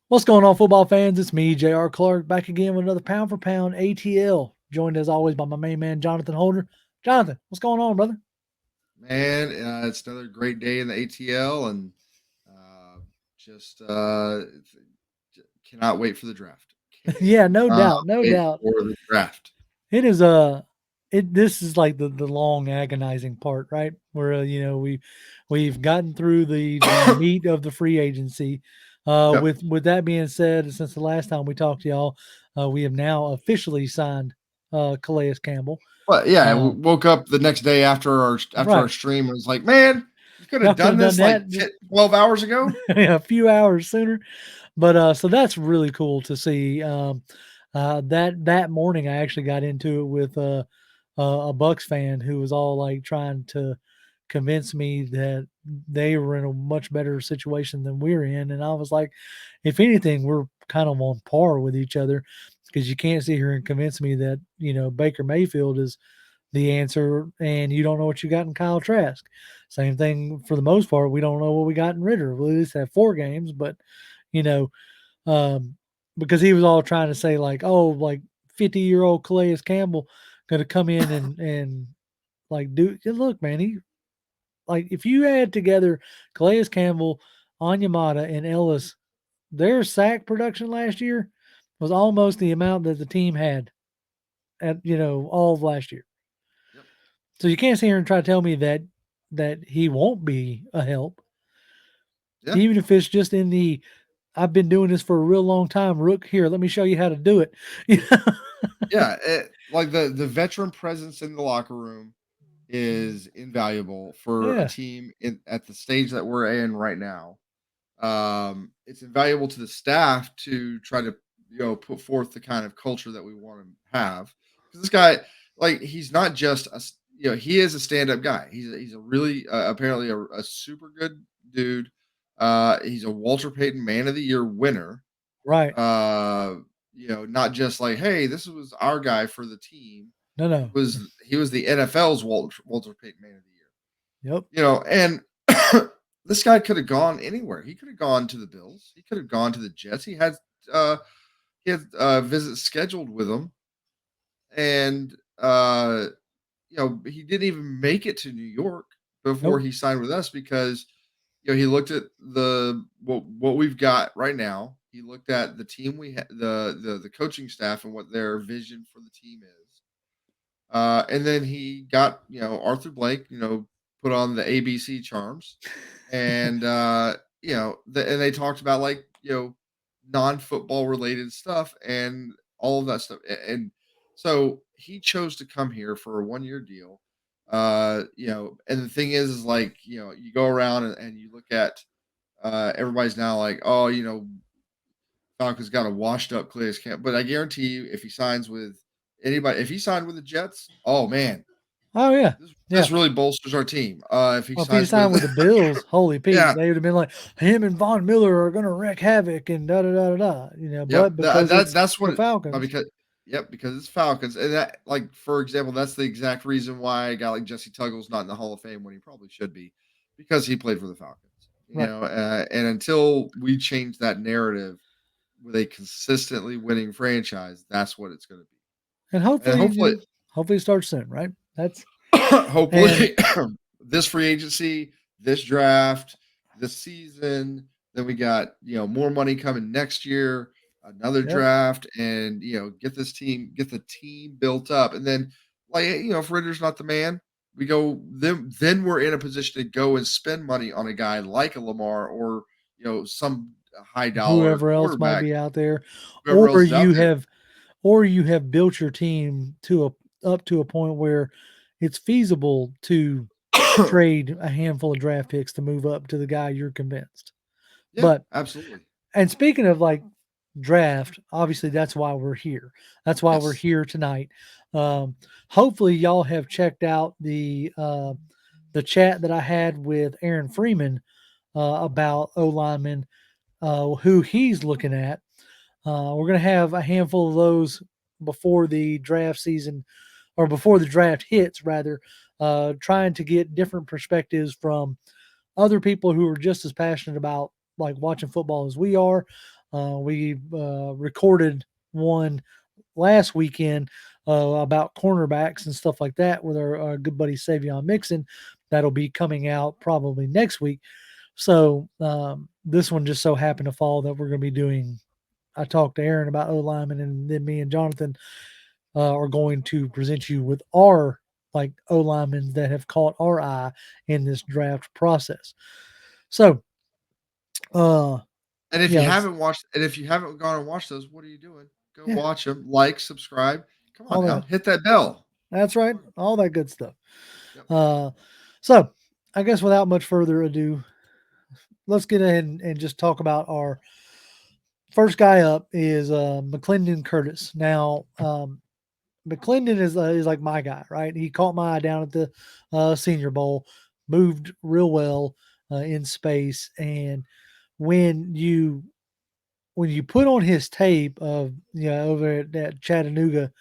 What's going on, football fans? It's me, J.R. Clark, back again with another Pound for Pound ATL. Joined as always by my main man, Jonathan Holder. Jonathan, what's going on, brother? Man, it's another great day in the ATL, and uh, just cannot wait for the draft. Yeah, no Cannot doubt, no wait doubt. for the draft. It is this is like the long agonizing part, right? Where we've gotten through the meat of the free agency. Yep. With that being said, since the last time we talked to y'all, we have now officially signed Calais Campbell. But yeah, I Uh, woke up the next day after our right. stream and was like, man, you could Y'all have could done have done this that like 12 hours ago. a few hours sooner. But so that's really cool to see. That morning, I actually got into it with a Bucks fan who was all like trying to convince me that they were in a much better situation than we're in, and I was like, if anything, we're kind of on par with each other because you can't sit here and convince me that Baker Mayfield is the answer, and you don't know what you got in Kyle Trask. Same thing for the most part. We don't know what we got in Ritter. We at least have 4 games, but you know, um, because he was all trying to say like, oh, like 50-year-old Calais Campbell going to come in and like do look, man. He like if you add together Calais Campbell, Onyemata, and Ellis, their sack production last year was almost the amount that the team had at all of last year. Yep. So you can't sit here and try to tell me that he won't be a help, Yeah. even if it's just in the I've been doing this for a real long time. Rook, here, let me show you how to do it. Yeah. Like the veteran presence in the locker room is invaluable for a Yeah, team at the stage that we're in right now. It's invaluable to the staff to try to put forth the kind of culture that we want to have. Because this guy, like, he's not just he is a stand-up guy. He's a really apparently a super good dude. He's a Walter Payton Man of the Year winner. right. Uh, not just like, hey, this was our guy for the team. No, He no. was he was the NFL's Walter Payton Man of the Year. Yep. And this guy could have gone anywhere. He could have gone to the Bills. He could have gone to the Jets. Uh he had visits scheduled with them, and he didn't even make it to New York before Nope. he signed with us because he looked at what we've got right now. He looked at the team the coaching staff and what their vision for the team is. And then he got, Arthur Blank, put on the ABC charms, and and they talked about like non-football related stuff and all of that stuff, and so he chose to come here for a 1 year deal. And the thing is like you go around and you look at everybody's now like, oh, Falcons got a washed up Calais Camp, but I guarantee you, if he signs with anybody, if he signed with the Jets, oh man, Oh yeah. this Yeah. really bolsters our team. If he Well, if he signs signed with, with the Bills, holy Pete, yeah, they would have been like him and Von Miller are going to wreak havoc and da da da da da. yep, But because it's that's what the but Falcons, because it's Falcons, and that, like, for example, that's the exact reason why a guy like Jesse Tuggle's not in the Hall of Fame when he probably should be, because he played for the Falcons. right? And until we change that narrative with a consistently winning franchise, that's what it's going to And be, and hopefully, hopefully, hopefully it starts soon, right? That's and hopefully, this free agency, this draft, this season, then we got more money coming next year, another yep. draft, and get the team built up, and then like if Ritter's not the man, we go then we're in a position to go and spend money on a guy like a Lamar or some high dollar Whoever else might quarterback, be out there, whoever else is out there. or you have built your team to a up to a point where it's feasible to trade a handful of draft picks to move up to the guy you're convinced. Yeah, But absolutely. and speaking of like draft, obviously that's why we're here. That's why we're Yes. here tonight. Hopefully y'all have checked out the chat that I had with Aaron Freeman about O lineman, who he's looking at. We're going to have a handful of those before the draft season, or before the draft hits, rather, trying to get different perspectives from other people who are just as passionate about like watching football as we are. We recorded one last weekend about cornerbacks and stuff like that with our good buddy Savion Mixon. That'll be coming out probably next week. So this one just so happened to fall that we're going to be doing. I talked to Aaron about O lineman, and then me and Jonathan are going to present you with our like O linemen that have caught our eye in this draft process. So, uh, And if you yeah, haven't watched, and if you haven't gone and watched those, what are you doing? Go yeah, watch them. Like, subscribe. Come on all now, that. hit that bell. That's right, all that good stuff. Yep. Uh, so, I guess without much further ado, let's get ahead and just talk about our first guy up is McLendon Curtis. Now, McLendon is like my guy, right? He caught my eye down at the Senior Bowl, moved real well in space, and when you when you put on his tape of over at Chattanooga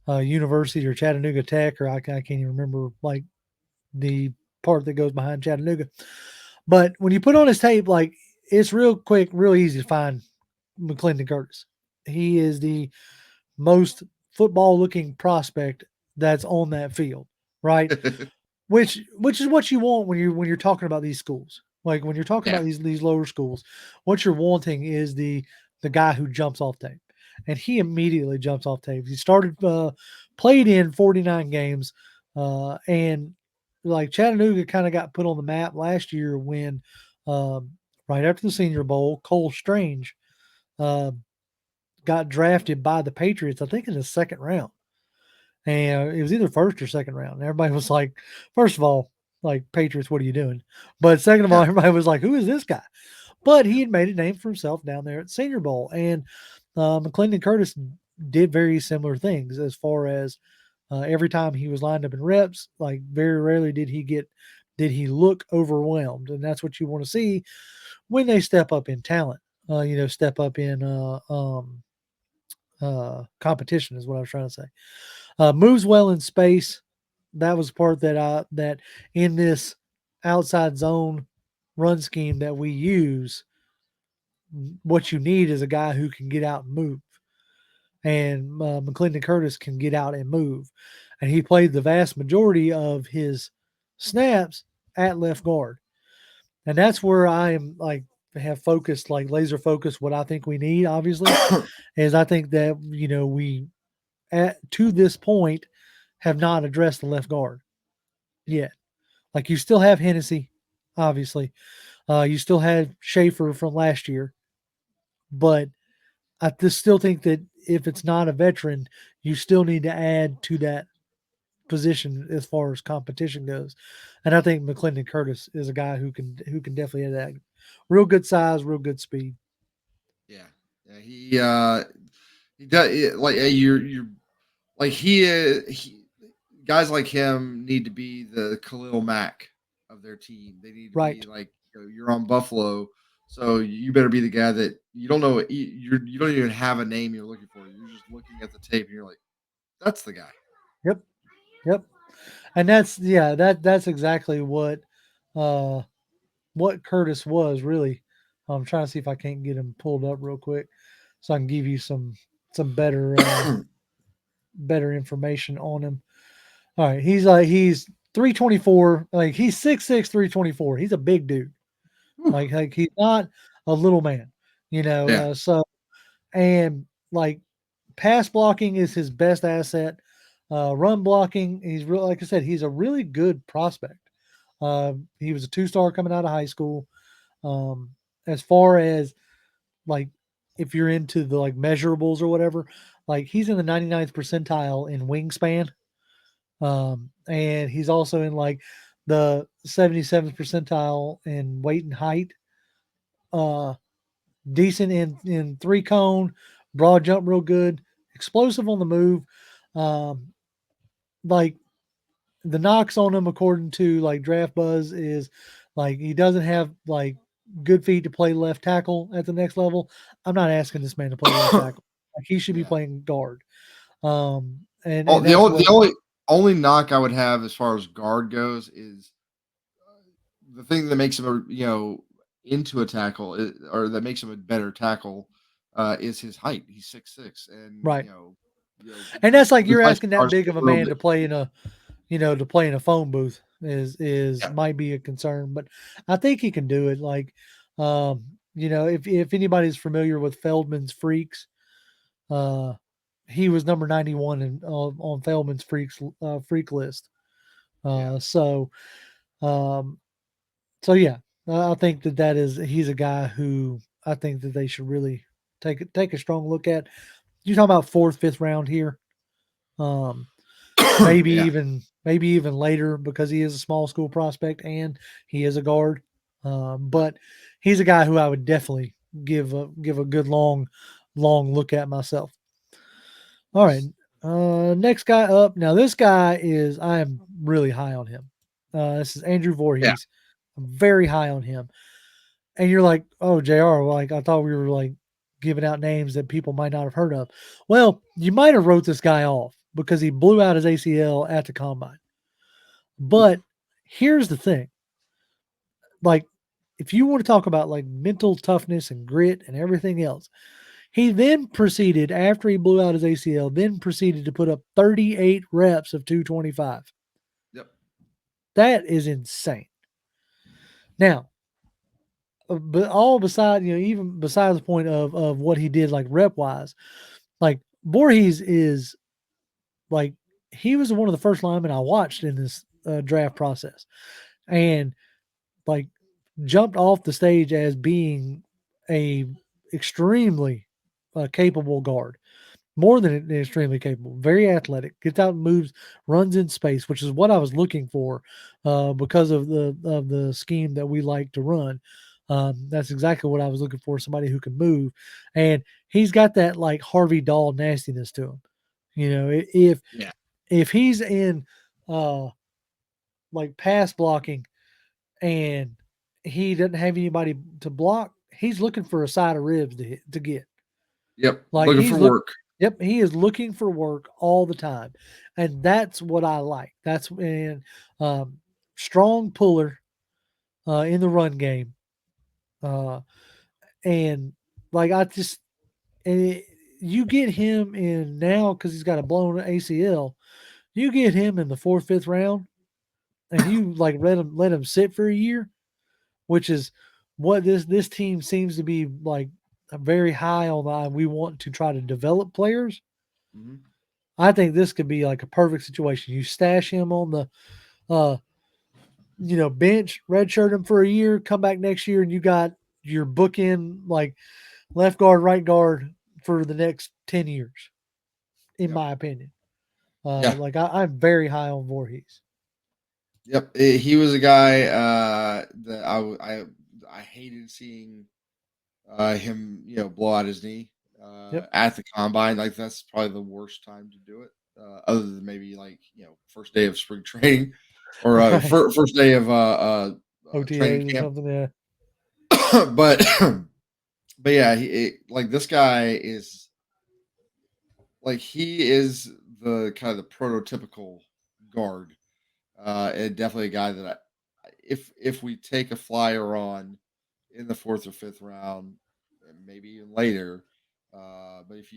University or Chattanooga Tech, or I can't even remember like the part that goes behind Chattanooga, but when you put on his tape, like it's real quick, real easy to find McLendon Curtis. He is the most football looking prospect that's on that field, right? Which is what you want when you're talking about these schools. Like when you're talking Yeah. about these lower schools, what you're wanting is the guy who jumps off tape, and he immediately jumps off tape. He started played in 49 games, and like Chattanooga kind of got put on the map last year when right after the Senior Bowl, Cole Strange uh, got drafted by the Patriots, I think in the second round, and it was either first or second round. And everybody was like, first of all, like Patriots, what are you doing? But second of all, Yeah. everybody was like, who is this guy? But he Yep. had made a name for himself down there at Senior Bowl, and McLendon Curtis did very similar things as far as every time he was lined up in reps. Like very rarely did he look overwhelmed, and that's what you want to see when they step up in talent. Step up in competition is what I was trying to say. Moves well in space. That was the part that in this outside zone run scheme that we use, what you need is a guy who can get out and move. And McLendon Curtis can get out and move, and he played the vast majority of his snaps at left guard, and that's where I am like have focused like laser focused. What I think we need, obviously, is I think that we to this point have not addressed the left guard Yeah. yet. Like you still have Hennessey, obviously. You still have Shaffer from last year, but I just still think that if it's not a veteran, you still need to add to that position as far as competition goes. And I think McLendon Curtis is a guy who can definitely add that. Real good size, real good speed. Yeah. Yeah. He does like you're like he guys like him need to be the Khalil Mack of their team. They need to be Right. like you're on Buffalo, so you better be the guy that you don't know. You don't even have a name you're looking for. You're just looking at the tape and you're like, that's the guy. Yep. Yep. And that's yeah, that's exactly uh what Curtis was really. I'm trying to see if I can't get him pulled up real quick so I can give you some better information on him. All right, he's 324, like he's 6'6", 324. He's a big dude. Whew. Like he's not a little man, Yeah. so and like pass blocking is his best asset. Run blocking, he's real like I said, he's a really good prospect. He was a two-star coming out of high school. As far as like if you're into the like measurables or whatever, like he's in the 99th percentile in wingspan. And he's also in like the 77th percentile in weight and height. Uh, Decent in three cone, broad jump, real good, explosive on the move. Um, like the knocks on him, according to like Draft Buzz, is like he doesn't have like good feet to play left tackle at the next level. I'm not asking this man to play left tackle. Like he should be Yeah. playing guard. And Oh, that's what. the only knock I would have as far as guard goes is the thing that makes him into a tackle or that makes him a better tackle is his height. He's 6'6", and Right. And the that's like the you're size asking that guards big get of a a little man bit. to play in a to play in a phone booth is Yeah, might be a concern, but I think he can do it. Like, if anybody's familiar with Feldman's Freaks, uh, he was number 91 on Feldman's freak list. yeah, Uh, so um, so yeah, I think that he's a guy who I think that they should really take a strong look at. You talking about fourth, fifth round here? Um, yeah, maybe even later because he is a small school prospect and he is a guard. yeah, But he's a guy who I would definitely give a good long look at myself. All right. yes, Next guy up. Now this guy I am really high on him. This is Andrew yeah. Voorhees. I'm very high on him. And you're like, oh, JR, like I thought we were like giving out names that people might not have heard of. Well, you might have wrote this guy off because he blew out his ACL at the combine. Oof. But here's the thing. Like, if you want to talk about like mental toughness and grit and everything else, he then proceeded, after he blew out his ACL, then proceeded to put up 38 reps of 225. Yep. That is insane. Now, but all beside, even besides the point of what he did, like rep wise, like Voorhees is like he was one of the first linemen I watched in this draft process, and like jumped off the stage as being a extremely capable guard, more than extremely capable, very athletic, gets out and moves, runs in space, which is what I was looking for because of the scheme that we like to run. That's exactly what I was looking for, somebody who can move. And he's got that like Harvey Dahl nastiness to him. Yeah. If he's in uh like pass blocking and he doesn't have anybody to block, he's looking for a side of ribs to get. Yep. Like Looking for work. yep, he is looking for work all the time, and that's what I like. That's when strong puller in the run game, uh, and like I just and it, you get him in now because he's got a blown ACL. You get him in the fourth, fifth round, and you like let him sit for a year, which is what this team seems to be like very high on the we want to try to develop players. Hmm. I think this could be like a perfect situation. You stash him on the uh bench, redshirt him for a year, come back next year and you got your bookend like left guard, right guard for the next 10 years, in Yep. my opinion. Yeah. Like I'm very high on Voorhees. Yep. He was a guy that I hated seeing him, blow out his knee Yep. at the combine. Like that's probably the worst time to do it, other than maybe like first day of spring training or Right. first day of training OTAs or camp. something. Yeah. but but yeah, like this guy is like he is the kind of the prototypical guard, and definitely a guy that if we take a flyer on in the fourth or fifth round, and maybe even later, but if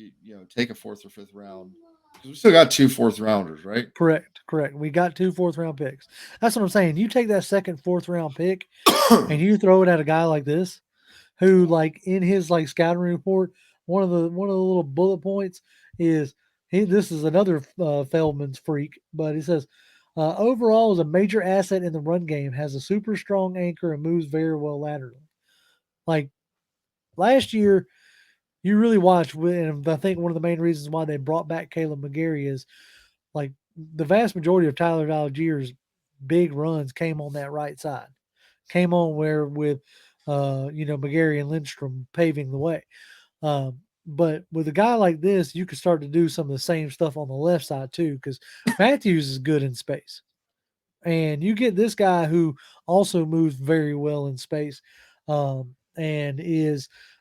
take a fourth or fifth round, because we still got two fourth rounders, right? Correct. Correct. We got two fourth round picks. That's what I'm saying. You take that second, fourth round pick and you throw it at a guy like this, who Yeah. like in his like scouting report, one of the little bullet points is this is another Feldman's freak, but he says overall is a major asset in the run game, has a super strong anchor and moves very well laterally. Like last year, you really watched, and I think one of the main reasons why they brought back Caleb McGarry is like the vast majority of Tyler Allgeier's big runs came on that right side, came on where with McGarry and Lindstrom paving the way. But with a guy like this, you could start to do some of the same stuff on the left side too, because Matthews is good in space. And you get this guy who also moves very well in space, and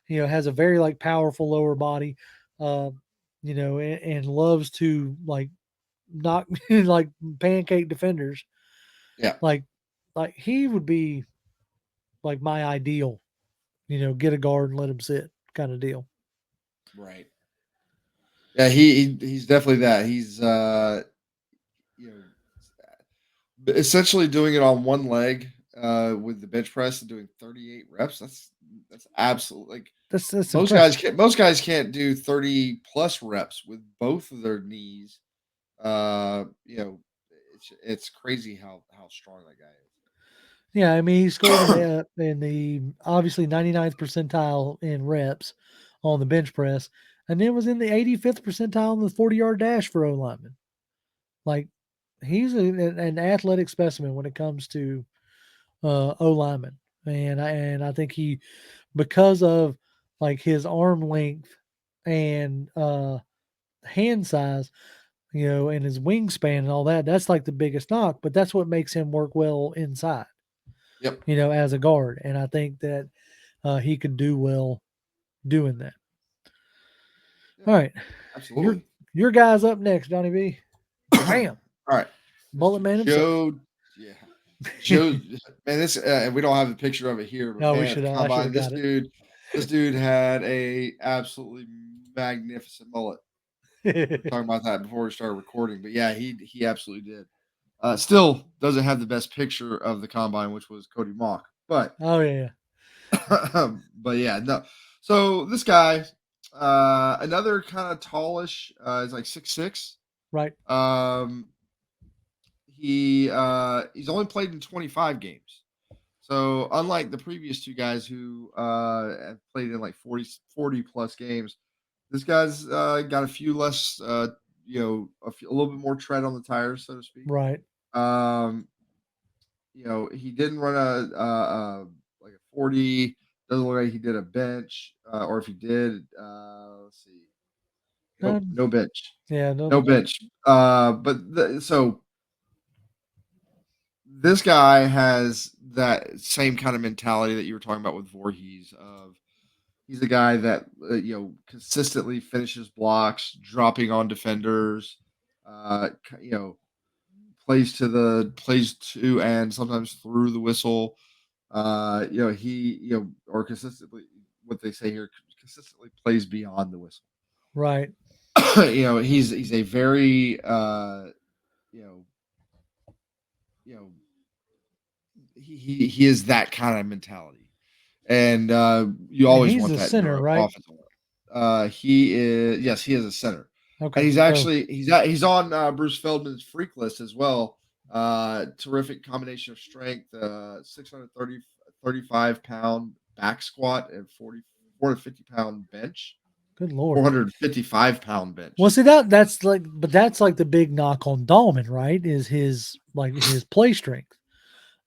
has a very like powerful lower body, and loves to like knock like pancake defenders. Yeah. Like, like he would be like my ideal, get a guard and let him sit kind of deal. Right. Yeah, he's definitely that. He's you know essentially doing it on one leg with the bench press and doing 38 reps. That's absolutely like That's impressive. most guys can't do 30 plus reps with both of their knees. You know, it's crazy how strong that guy Yeah, I mean, he scored in the obviously 99th percentile in reps on the bench press, and then was in the 85th percentile on the 40-yard dash for O lineman. Like, he's an athletic specimen when it comes to O lineman, and I think he, because of like his arm length and hand size, and his wingspan and all that, that's like the biggest knock. But that's what makes him work well inside, is. Yep. as a guard, and I think that he could do well doing that. Yeah. All right, your Absolutely. your guy's up next, Johnny B. All Bam, right, bullet Mr. man himself. Joe. Yeah, Joe. Man, this and we don't have a picture of it here, but No, we man, at should. the I should combine, have got this dude had a absolutely magnificent mullet. We were it. talking about that before we started recording, but yeah, he absolutely did. Still doesn't have the best picture of the combine, which was Cody Mock, but Oh yeah, but yeah, no. So this guy, another kind of tallish, is like 6'6". right, Um, he's only played in 25 games. So unlike the previous two guys who have played in like 40 plus games, this guy's got a few less, a little bit more tread on the tires, so to speak. right. Um, he didn't run like a 40. Doesn't look like he did a bench, or if he did, let's see. Nope, Um, no bench, yeah, no, no bench. So this guy has that same kind of mentality that you were talking about with Voorhees. Of he's a guy that consistently finishes blocks, dropping on defenders. You know, plays to and sometimes through the whistle. He or consistently what they say here consistently plays beyond the whistle. right. He's a very you know you know he is that kind of mentality, and you And always he's want a that in center, your right? offensive line. He is yes, he is a center, and Okay, so he's on Bruce Feldman's freak list as well. Terrific combination of strength, 630 35 pound back squat and 450 pound bench, good lord. 455 pound Well, bench. see but that's like the big knock on Dahlman, right? Is his like his play strength.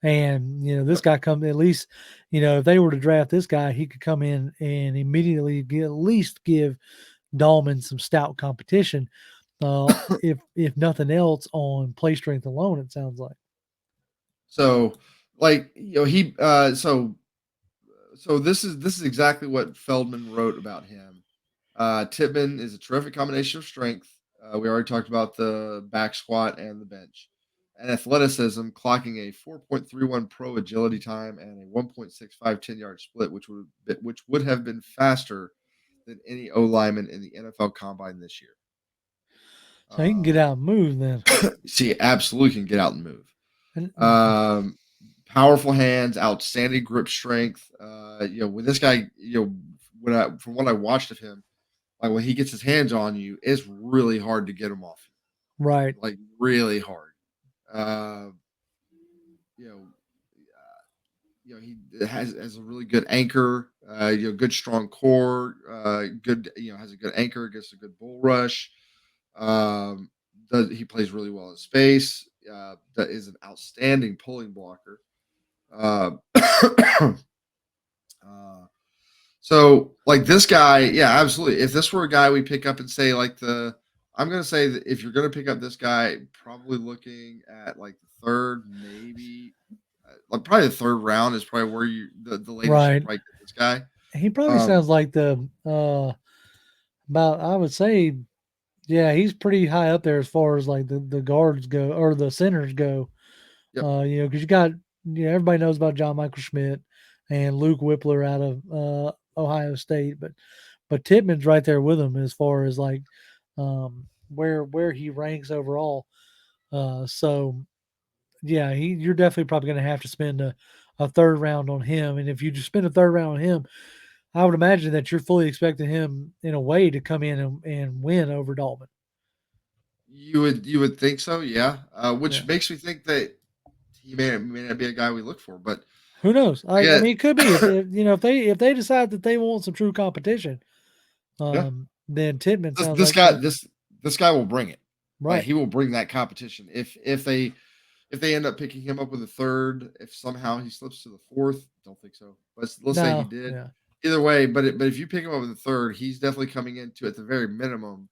And this Yep. guy come at least, if they were to draft this guy, he could come in and immediately at least give Dahlman some stout competition. If nothing else, on play strength alone, it sounds like. So, like he so this is exactly what Feldman wrote about him. Titman is a terrific combination of strength. We already talked about the back squat and the bench, and athleticism, clocking a 4.31 pro agility time and a 1.65 10-yard split, which would have been faster than any O lineman in the NFL Combine this year. So he can get out and move then. She absolutely can get out and move. And Um, Powerful hands, outstanding grip strength. When this guy, from what I watched of him, like when he gets his hands on you, it's really hard to get him off right, you, like really hard. Uh, you know, he has a really good anchor. Good strong core. Good, has a good anchor. Gets a good bull rush. He plays really well in space. That is an outstanding pulling blocker. Uh, uh, so like this guy, yeah, absolutely. If this were a guy we pick up and say I'm gonna say that if you're gonna pick up this guy, probably looking at like the third, maybe like probably the third round is probably where the latest you right. probably get this guy. He probably Um, sounds like the about, I would say, yeah, he's pretty high up there as far as like the guards go or the centers go. yep. Because you got, everybody knows about John Michael Schmidt and Luke Whippler out of Ohio State, but but Tippmann's right there with him as far as like where he ranks overall. So yeah, you're definitely probably going to have to spend a third round on him, and if you just spend a third round on him, I would imagine that you're fully expecting him in a way to come in and win over Dalton. You would think so, yeah. Yeah. Which makes me think that he may not be a guy we look for, but Who knows? I yeah, mean, it could be if if they decide that they want some true competition, yeah. then Tittman This sounds this like guy this guy will bring it. Like right. he will bring that competition. If they end up picking him up with a third, if somehow he slips to the fourth, don't think so. Let's say he No, did. yeah, Either way, but if you pick him up with a third, he's definitely coming into at the very minimum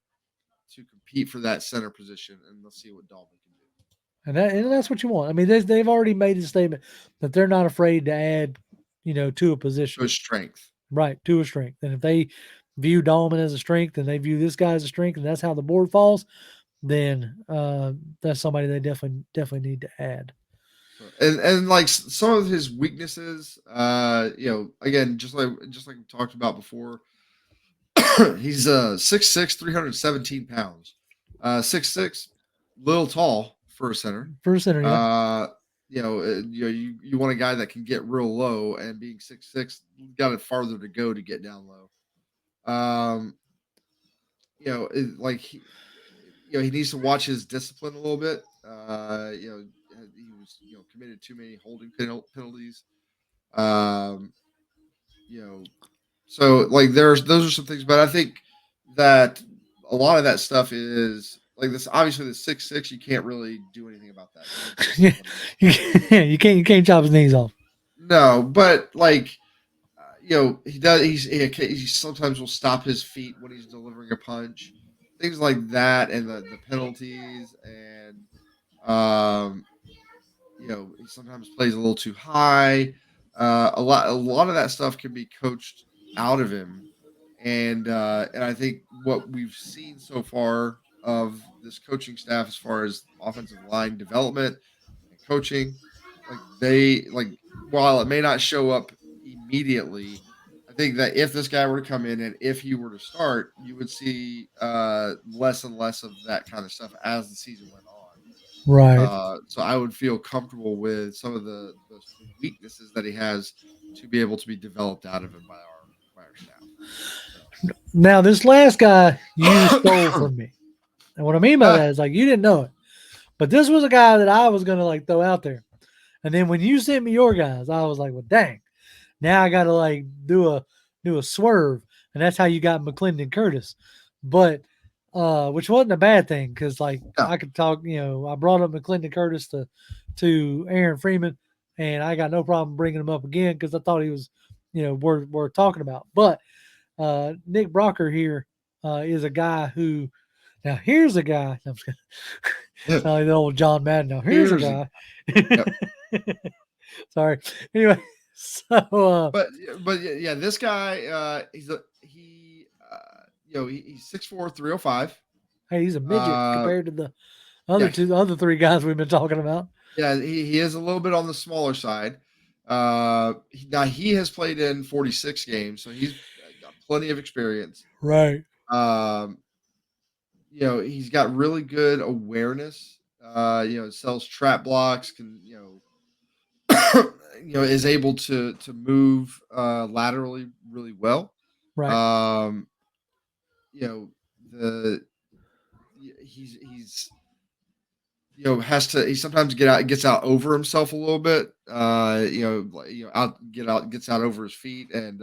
to compete for that center position, and let's see what Dalton can do. and that's what you want. I mean, they've already made a statement that they're not afraid to add, to a To position, his strength. right, to a strength. And if they view Dolman as a strength and they view this guy as a strength, and that's how the board falls, then that's somebody they definitely need to add. So, and like some of his weaknesses, again, just like we talked about before, he's 6'6", 317 pounds, 6'6", little tall for a center. For center, yeah, Uh, you want a guy that can get real low, and being 6'6", got it farther to go to get down low. Um, like he needs to watch his discipline a little bit. He was committed too many holding penalties. Um, you know, so like there's those are some things, but I think that a lot of that stuff is like this. Obviously, the 6'6", you can't really do anything about that. His yeah, discipline is you can't chop his knees off. no, but like he does. He sometimes will stop his feet when he's delivering a punch, things like that, and the penalties, and um, he sometimes plays a little too high. A lot of that stuff can be coached out of him, and I think what we've seen so far of this coaching staff, as far as offensive line development and coaching, like while it may not show up immediately, I think that if this guy were to come in and if he were to start, you would see less and less of that kind of stuff as the season went on. Right. So I would feel comfortable with some of the weaknesses that he has to be able to be developed out of him by our staff. So Now this last guy you stole from me, and what I mean by that is like you didn't know it, but this was a guy that I was gonna like throw out there, and then when you sent me your guys, I was like, well, dang, now I got to like do a swerve, and that's how you got McLendon Curtis, but which wasn't a bad thing because like yeah, I could talk, I brought up McLendon Curtis to Aaron Freeman, and I got no problem bringing him up again because I thought he was, worth talking about. But Nick Brocker here is a guy who now here's a guy. I'm just gonna, sound like the old John Madden. Now here's a here's a guy. yep. Sorry. Anyway, so But this guy he's 6'4", 305. hey, he's a midget Uh, compared to the yeah, other three guys we've been talking about. yeah, he is a little bit on the smaller side. Now he has played in 46 games, so he's got plenty of experience. Right. Um, he's got really good awareness. Sells trap blocks, can is able to move laterally really well. Right. Um, you know, the he's has to he sometimes gets out over himself a little bit. Gets out over his feet and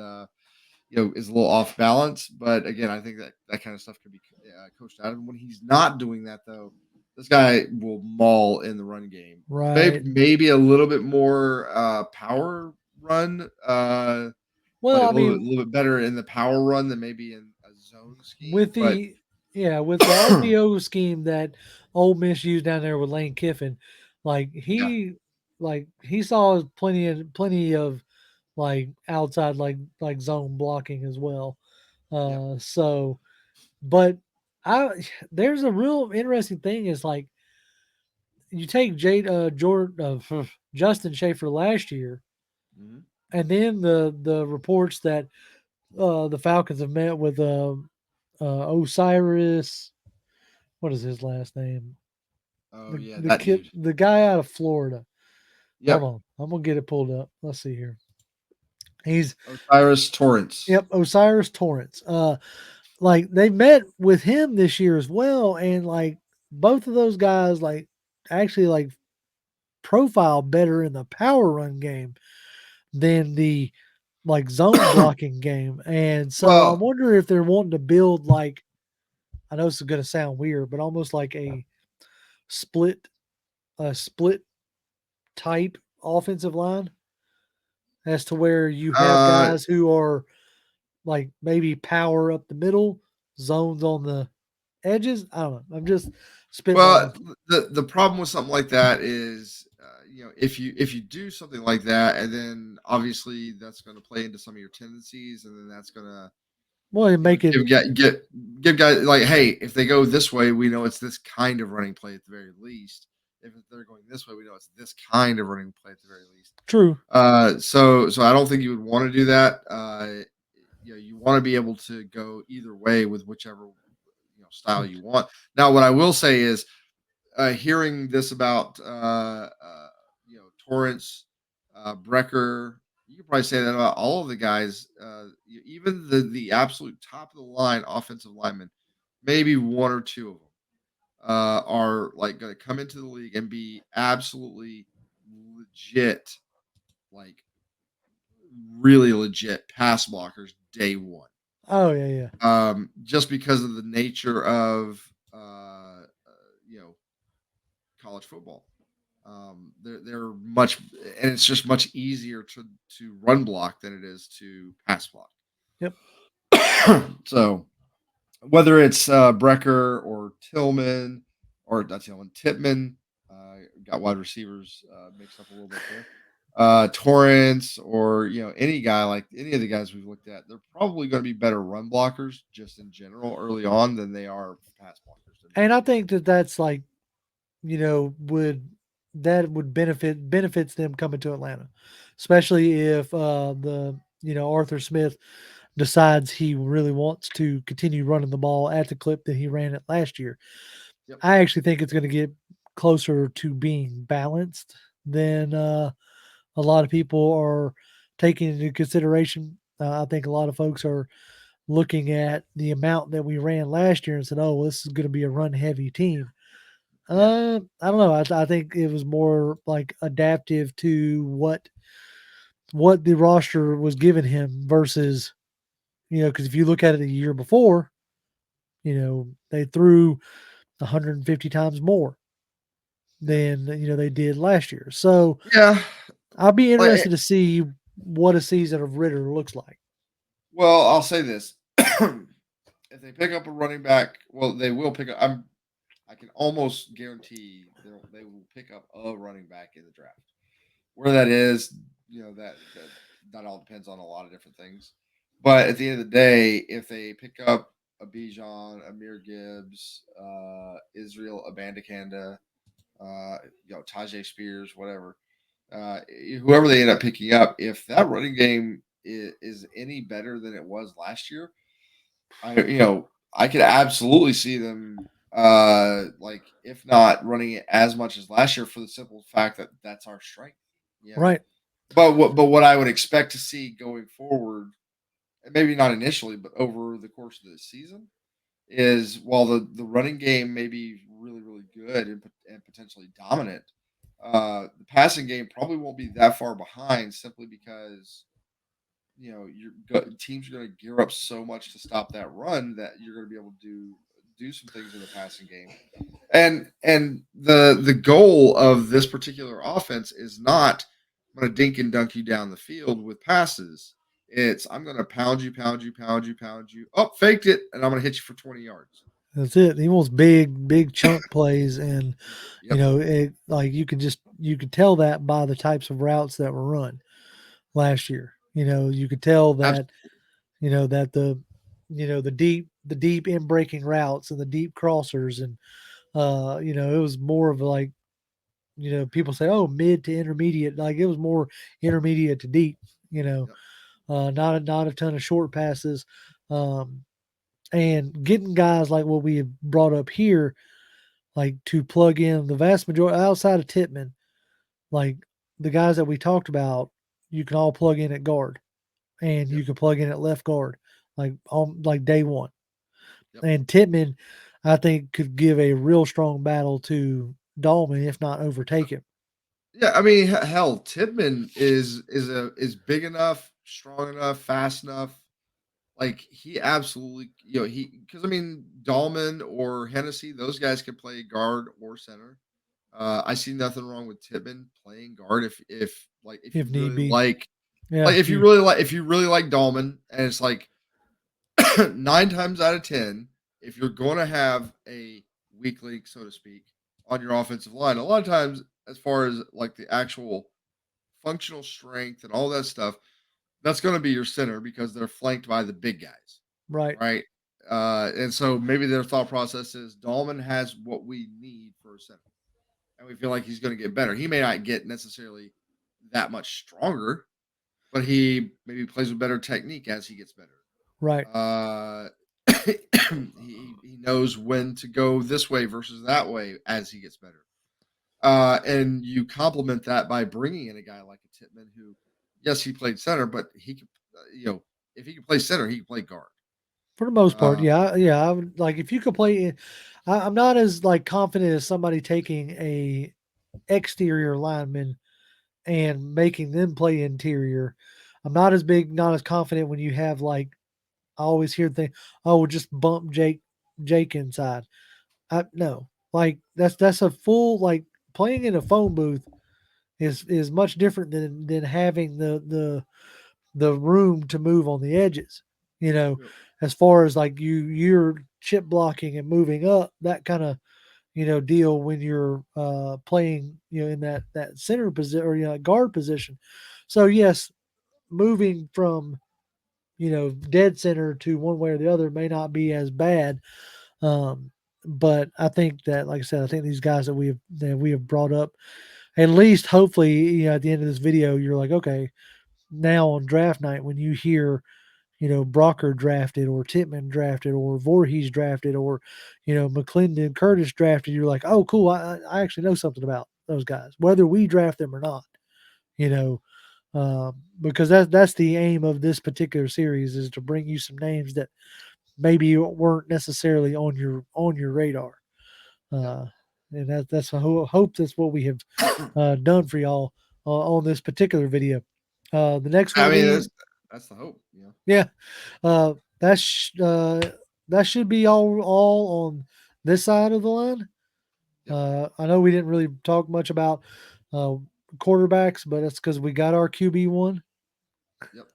is a little off balance. But again, I think that kind of stuff can be coached out of him. When he's not doing that, though, this guy will maul in the run game. Maybe Right. maybe a little bit more power run, Well, like I mean, a little bit better in the power run than maybe in a zone scheme. with But the with the RPO scheme that Ole Miss used down there with Lane Kiffin, like yeah, he saw plenty of like outside like zone blocking as well. yeah, So but I there's a real interesting thing is like you take Jade Jordan Justin Schaefer last year, mhm, and then the reports that the Falcons have met with Osiris. What is his last name? Oh The yeah, the that kid, dude. the guy out of Florida. Hold Yep. on, I'm gonna get it pulled up. Let's see here. He's Osiris Torrance. Yep, Osiris Torrance. Like they met with him this year as well, and like both of those guys, like actually like profile better in the power run game than the like zone blocking game. And so I Well, wonder if they're wanting to build like, I know this is going to sound weird, but almost like split a split type offensive line, as to where you have uh, guys who are like maybe power up the middle, zones on the edges. I don't know. I'm just well, spitballing. the problem with something like that is, if you do something like that, and then obviously that's going to play into some of your tendencies, and then that's going to Well, and make it give guys like, hey, if they go this way, we know it's this kind of running play at the very least. If they're going this way, we know it's this kind of running play at the very least. true. So I don't think you would want to do that. You want to be able to go either way with whichever style you want. Now, what I will say is, hearing this about Torrance, Brecker. You could probably say that about all of the guys, even the absolute top of the line offensive linemen. Maybe one or two of them are like going to come into the league and be absolutely legit, like really legit pass blockers day one. Oh yeah, yeah, Just because of the nature of you know college football. They're much, and it's just much easier to run block than it is to pass block. yep. So whether it's Brecker or Tillman, or not Tillman, Titman, got wide receivers mixed up a little bit there. Torrance, or any guy, like any of the guys we've looked at, they're probably going to be better run blockers just in general early on than they are pass blockers in my And I opinion. think that that's like, would that would benefits them coming to Atlanta, especially if the Arthur Smith decides he really wants to continue running the ball at the clip that he ran it last year. Yep. I actually think it's going to get closer to being balanced than a lot of people are taking into consideration. I think a lot of folks are looking at the amount that we ran last year and said, "Oh, well, this is going to be a run heavy team." Yeah. I don't know. I think it was more like adaptive to what the roster was giving him versus, because if you look at it the year before, they threw 150 times more Yeah. than they did last year. So Yeah. I'll be Like, interested to see what a season of Ritter looks like. well, I'll say this: if they pick up a running back, well, they will pick up. I can almost guarantee they will pick up a running back in the draft. Where that is, that all depends on a lot of different things. But at the end of the day, if they pick up a Bijan, Amir Gibbs, Israel Abandakanda, Tajay Spears, whatever, whoever they end up picking up, if that running game is any better than it was last year, I could absolutely see them, like, if not running it as much as last year, for the simple fact that that's our strength. You know, Right. but what I would expect to see going forward, and maybe not initially, but over the course of the season, is, while the running game may be really really good and potentially dominant, the passing game probably won't be that far behind, simply because teams are going to gear up so much to stop that run that you're going to be able to do some things in the passing game. And the goal of this particular offense is not, I'm going to dink and dunk you down the field with passes. It's, I'm going to pound you, pound you, pound you, pound you. Oh, faked it, and I'm going to hit you for 20 yards. That's it. He wants big chunk plays, and Yep. it like you could tell that by the types of routes that were run last year. You could tell that Absolutely. that the deep in breaking routes and the deep crossers, and it was more of like, people say, oh, mid to intermediate, like it was more intermediate to deep, you know Yep. not a ton of short passes, um, and getting guys like what we have brought up here, like to plug in the vast majority outside of Titman, like the guys that we talked about, you can all plug in at guard, and Yep. you can plug in at left guard, like on like day one. Yep. And Titman, I think, could give a real strong battle to Dahlman, if not overtake him. Yeah, I mean, hell, Tidman is big enough, strong enough, fast enough. Like he absolutely, he because I mean, Dahlman or Hennessy, those guys can play guard or center. I see nothing wrong with Tidman playing guard if you If need really be. like Yeah, if you really like Dahlman, and it's like 9 times out of 10, if you're going to have a weak link, so to speak, on your offensive line, a lot of times, as far as like the actual functional strength and all that stuff, that's going to be your center because they're flanked by the big guys, right, right? And so maybe their thought process is Dahlman has what we need for a center, and we feel like he's going to get better. He may not get necessarily that much stronger, but he maybe plays with better technique as he gets better. right, Uh, he knows when to go this way versus that way as he gets better. And you complement that by bringing in a guy like a Titman who, yes, he played center, but he could, if he could play center, he could play guard. for the most part. Uh, Yeah, yeah. I would, like if you could play. I'm not as like confident as somebody taking a exterior lineman and making them play interior. I'm not as big, not as confident when you have like I always hear things. Oh, we'll just bump Jake inside. No, like that's a full like playing in a phone booth is much different than having the room to move on the edges. You know, yep, as far as like you're chip blocking and moving up that kind of deal when you're playing in that center position or guard position. So yes, moving from dead center to one way or the other may not be as bad. Um, but I think that, like I said, I think these guys that we have brought up, at least hopefully, at the end of this video, you're like, okay, now on draft night, when you hear, Brocker drafted or Titman drafted or Voorhees drafted or, McLendon Curtis drafted, you're like, oh, cool. I actually know something about those guys, whether we draft them or not, you know, because that's the aim of this particular series is to bring you some names that maybe weren't necessarily on your radar. yep. Uh, and that's I hope that's what we have done for y'all on this particular video. The next one I will mean, be that's the hope. yeah. Uh, that's that should be all on this side of the line. Yep, I know we didn't really talk much about uh, quarterbacks, but that's because we got our QB one. yep.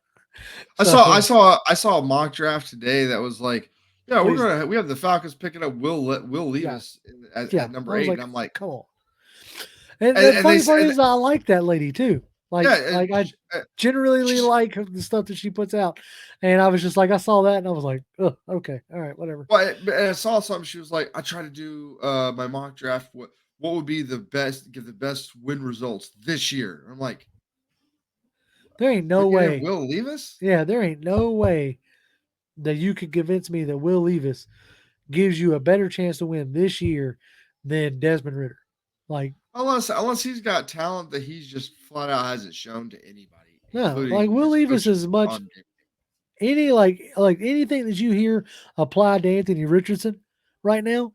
So I saw a mock draft today that was like, yeah, please, we have the Falcons picking up Will yeah, Levis yeah. at I number was 8, and like, I'm like, come on. And the and they funny part said, is, I like that lady too. yeah, Like I uh, generally she's like the stuff that she puts out, and I was just like, I saw that, and I was like, oh, okay, all right, whatever. well, and I saw something. She was like, I try to do my mock draft. What would be the best, give the best win results this year? I'm like, There ain't no bringing in way. Will Levis? Yeah, there ain't no way that you could convince me that Will Levis gives you a better chance to win this year than Desmond Ritter. Like, Unless he's got talent that he's just flat out hasn't shown to anybody, no, like including Will his Levis coaches is much on game. any like anything that you hear applied to Anthony Richardson right now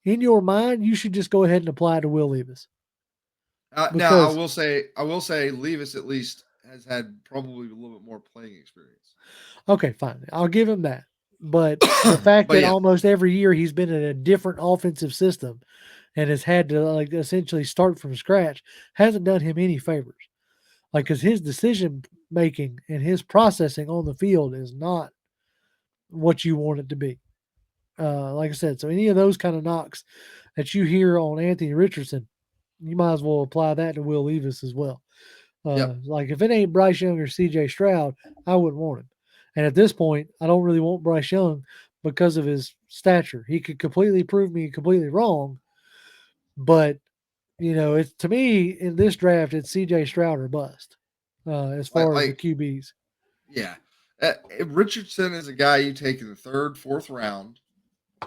in your mind, you should just go ahead and apply it to Will Levis Now because I will say Levis at least has had probably a little bit more playing experience. okay, fine, I'll give him that. But the fact But that yeah, almost every year he's been in a different offensive system and has had to like essentially start from scratch hasn't done him any favors. Like, because his decision making and his processing on the field is not what you want it to be. Like I said, so any of those kind of knocks that you hear on Anthony Richardson, you might as well apply that to Will Levis as well. yep, Like if it ain't Bryce Young or C.J. Stroud, I wouldn't want him. And at this point, I don't really want Bryce Young because of his stature. He could completely prove me completely wrong, but it's in this draft, it's C.J. Stroud or bust as far as the like QBs. Yeah. Richardson is a guy you take in the third, fourth round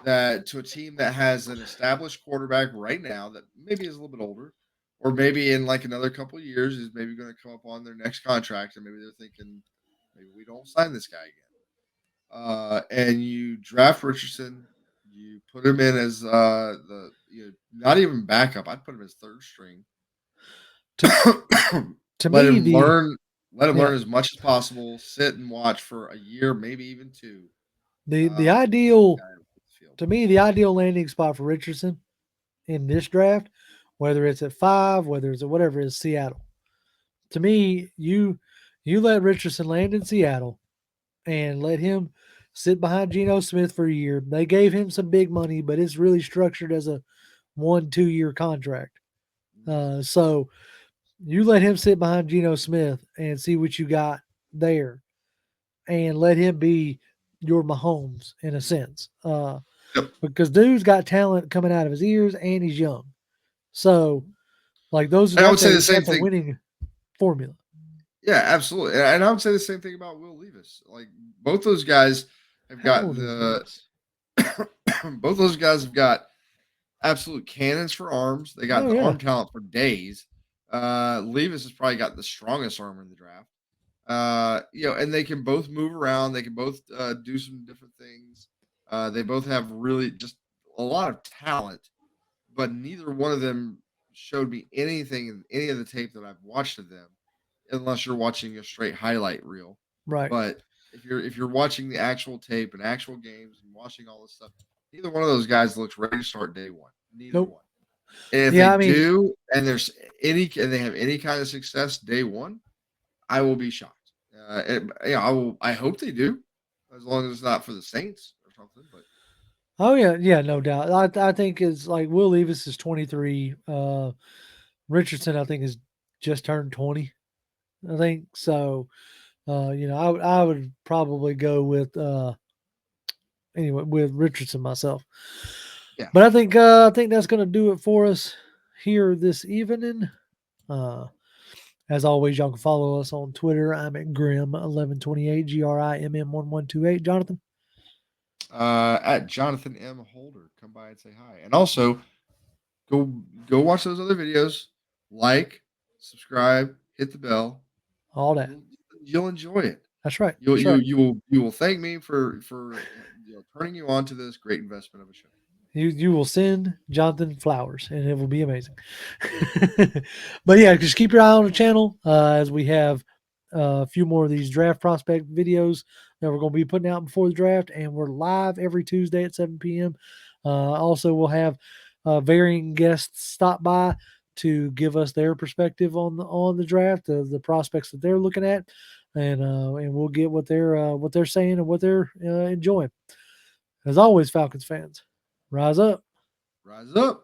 that to a team that has an established quarterback right now that maybe is a little bit older, or maybe in like another couple of years is maybe going to come up on their next contract, and maybe they're thinking maybe we don't sign this guy again. And you draft Richardson, you put him in as the not even backup. I'd put him as third string. To to let me, him the learn. Let him yeah, learn as much as possible. Sit and watch for a year, maybe even two. the And get the ideal guy on the field. to me the ideal landing spot for Richardson in this draft, whether it's at 5, whether it's at whatever, is Seattle. To me, you let Richardson land in Seattle and let him sit behind Geno Smith for a year. They gave him some big money, but it's really structured as a 1-2 year contract. Mhm. So you let him sit behind Geno Smith and see what you got there, and let him be your Mahomes in a sense. Yep. Because dude's got talent coming out of his ears and he's young. So like those And I would say the same that's a thing. winning formula. Yeah, absolutely. And I would say the same thing about Will Levis. Like both those guys have How got old is the Levis? both those guys have got absolute cannons for arms. They got Oh the yeah. arm talent for days. Levis has probably got the strongest arm in the draft. And they can both move around. They can both do some different things. They both have really just a lot of talent, but neither one of them showed me anything in any of the tape that I've watched of them, unless you're watching a straight highlight reel. Right. But if you're watching the actual tape and actual games and watching all this stuff, neither one of those guys looks ready to start day one. Neither Nope. one. And if they Yeah, I mean, do, and they have any kind of success day one, I will be shocked. I will. I hope they do, as long as it's not for the Saints or something. But oh yeah, yeah, no doubt. I think it's like Will Levis is 23. Richardson, I think, is just turned 20. I think so. I would probably go with anyway with Richardson myself. yeah, But I think that's going to do it for us here this evening. Uh, as always, y'all can follow us on Twitter. I'm at Grim1128, GRIMM1128. Jonathan, at Jonathan M Holder, come by and say hi, and also go go watch those other videos. Like, subscribe, hit the bell. all that. You'll you'll enjoy it. That's right. You'll That's right. you will thank me for turning you on to this great investment of a show. You will send Jonathan flowers, and it will be amazing. But yeah, just keep your eye on the channel as we have a few more of these draft prospect videos that we're going to be putting out before the draft, and we're live every Tuesday at 7 p.m. Also, we'll have varying guests stop by to give us their perspective on the draft, the prospects that they're looking at, and we'll get what they're saying and what they're enjoying. As always, Falcons fans, rise up. Rise up.